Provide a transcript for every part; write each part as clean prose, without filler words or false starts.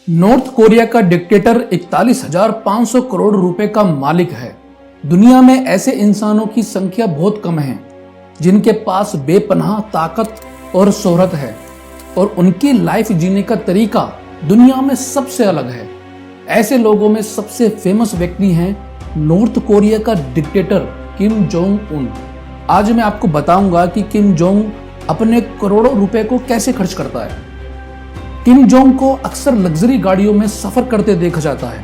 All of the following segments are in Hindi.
नॉर्थ कोरिया का डिक्टेटर 41,500 करोड़ रुपए का मालिक है। दुनिया में ऐसे इंसानों की संख्या बहुत कम है जिनके पास बेपनाह ताकत और शोहरत है और उनकी लाइफ जीने का तरीका दुनिया में सबसे अलग है। ऐसे लोगों में सबसे फेमस व्यक्ति हैं नॉर्थ कोरिया का डिक्टेटर किम जोंग उन। आज मैं आपको बताऊंगा कि किम जोंग अपने करोड़ों रुपए को कैसे खर्च करता है। किम जोंग को अक्सर लग्जरी गाड़ियों में सफर करते देखा जाता है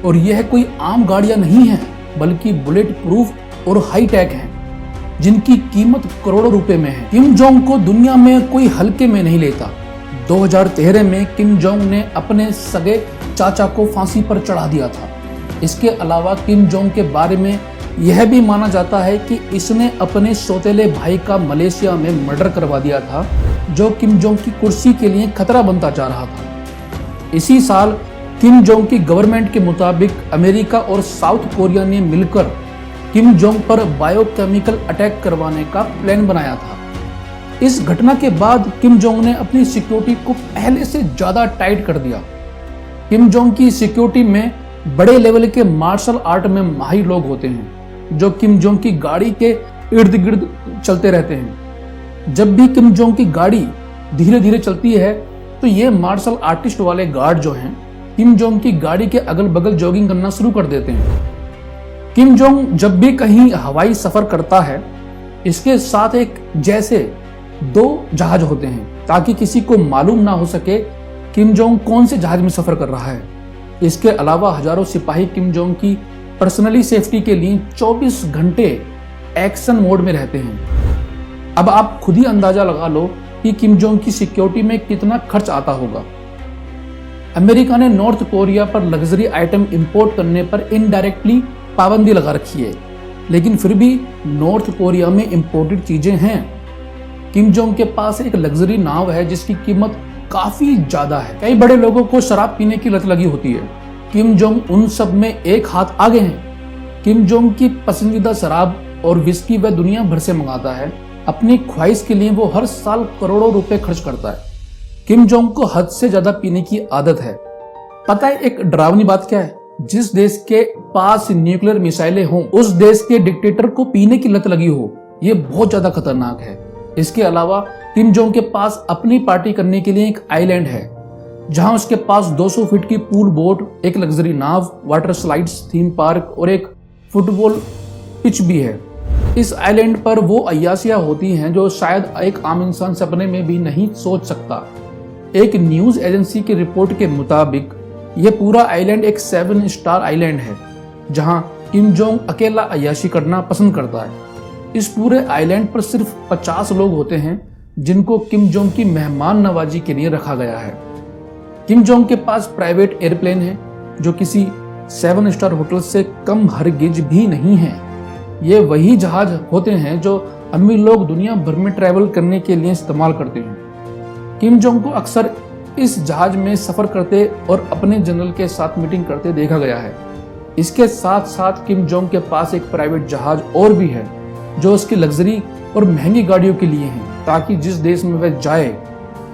और यह कोई आम गाड़ियां नहीं है बल्कि बुलेट प्रूफ और हाई टेक हैं जिनकी कीमत करोड़ों रुपए में है। किम जोंग को दुनिया में कोई हल्के में नहीं लेता। 2013 में किम जोंग ने अपने सगे चाचा को फांसी पर चढ़ा दिया था। इसके अलावा किम जोंग के बारे में यह भी माना जाता है कि इसने अपने सौतेले भाई का मलेशिया में मर्डर करवा दिया था, जो किम जोंग की कुर्सी के लिए खतरा बनता जा रहा था। इसी साल किम जोंग की गवर्नमेंट के मुताबिक अमेरिका और साउथ कोरिया ने मिलकर किम जोंग पर बायोकेमिकल अटैक करवाने का प्लान बनाया था। इस घटना के बाद किम जोंग ने अपनी सिक्योरिटी को पहले से ज्यादा टाइट कर दिया। किम जोंग की सिक्योरिटी में बड़े लेवल के मार्शल आर्ट में माहिर लोग होते हैं जो किम जोंग की गाड़ी के इर्द गिर्द चलते रहते हैं। जब भी किम जोंग की गाड़ी धीरे धीरे चलती है तो ये मार्शल आर्टिस्ट वाले गार्ड जो हैं किम जोंग की गाड़ी के अगल बगल जॉगिंग करना शुरू कर देते हैं। किम जोंग जब भी कहीं हवाई सफर करता है इसके साथ एक जैसे 2 जहाज होते हैं ताकि किसी को मालूम ना हो सके किम जोंग कौन से जहाज में सफर कर रहा है। इसके अलावा हजारों सिपाही किम जोंग की पर्सनली सेफ्टी के लिए 24 घंटे एक्शन मोड में रहते हैं। अब आप खुद ही अंदाजा लगा लो कि किम जोंग की सिक्योरिटी में कितना खर्च आता होगा। अमेरिका ने नॉर्थ कोरिया पर लग्जरी आइटम इंपोर्ट करने पर इनडायरेक्टली पाबंदी लगा रखी है, लेकिन फिर भी नॉर्थ कोरिया में इंपोर्टेड चीजें हैं। किम जोंग के पास एक लग्जरी नाव है जिसकी कीमत काफी ज्यादा है। कई बड़े लोगों को शराब पीने की लत लगी होती है। किम जोंग उन सब में एक हाथ आगे हैं। किम जोंग की पसंदीदा शराब और विस्की वह दुनिया भर से मंगाता है। अपनी ख्वाहिश के लिए वो हर साल करोड़ों रुपए खर्च करता है। किम जोंग को हद से ज्यादा पीने की आदत है। पता है एक डरावनी बात क्या है? जिस देश के पास न्यूक्लियर मिसाइलें हों उस देश के डिक्टेटर को पीने की लत लगी हो, ये बहुत ज्यादा खतरनाक है। इसके अलावा किम जोंग के पास अपनी पार्टी करने के लिए एक आइलैंड है जहां उसके पास 200 फीट की पूल बोट, एक लग्जरी नाव, वाटर स्लाइड्स, थीम पार्क और एक फुटबॉल पिच भी है। इस आइलैंड पर वो अय्याशियां होती हैं जो शायद एक आम इंसान सपने में भी नहीं सोच सकता। एक न्यूज एजेंसी की रिपोर्ट के मुताबिक यह पूरा आइलैंड एक 7 स्टार आइलैंड है जहां किम जोंग अकेला अय्याशी करना पसंद करता है। इस पूरे आइलैंड पर सिर्फ 50 लोग होते हैं जिनको किम जोंग की मेहमान नवाजी के लिए रखा गया है। किम जोंग के पास प्राइवेट एयरप्लेन है जो किसी 7 स्टार होटल से कम हरगिज भी नहीं है। ये वही जहाज होते हैं जो अमीर लोग दुनिया भर में ट्रैवल करने के लिए इस्तेमाल करते हैं। किम जोंग को अक्सर इस जहाज में सफर करते और अपने जनरल के साथ मीटिंग करते देखा गया है। इसके साथ साथ किम जोंग के पास एक प्राइवेट जहाज और भी है जो उसकी लग्जरी और महंगी गाड़ियों के लिए है ताकि जिस देश में वह जाए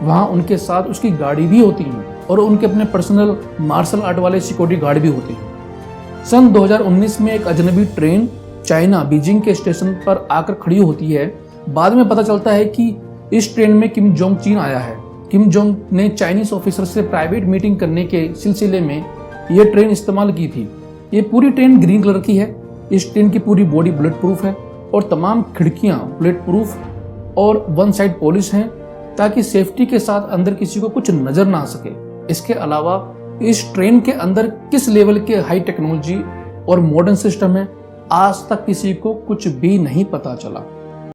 वहां उनके साथ उसकी गाड़ी भी होती है और उनके अपने पर्सनल मार्शल आर्ट वाले सिक्योरिटी गार्ड भी होते हैं। सन 2019 में एक अजनबी ट्रेन चाइना बीजिंग के स्टेशन पर आकर खड़ी होती है। बाद में पता चलता है कि इस ट्रेन में किम जोंग चीन आया है। किम जोंग ने चाइनीज ऑफिसर से प्राइवेट मीटिंग करने के सिलसिले में यह ट्रेन इस्तेमाल की थी। ये पूरी ट्रेन ग्रीन कलर की है। इस ट्रेन की पूरी बॉडी बुलेट प्रूफ है और तमाम खिड़कियां बुलेट प्रूफ और 1 साइड पॉलिश हैं ताकि सेफ्टी के साथ अंदर किसी को कुछ नजर ना आ सके। इसके अलावा इस ट्रेन के अंदर किस लेवल के हाई टेक्नोलॉजी और मॉडर्न सिस्टम है आज तक किसी को कुछ भी नहीं पता चला।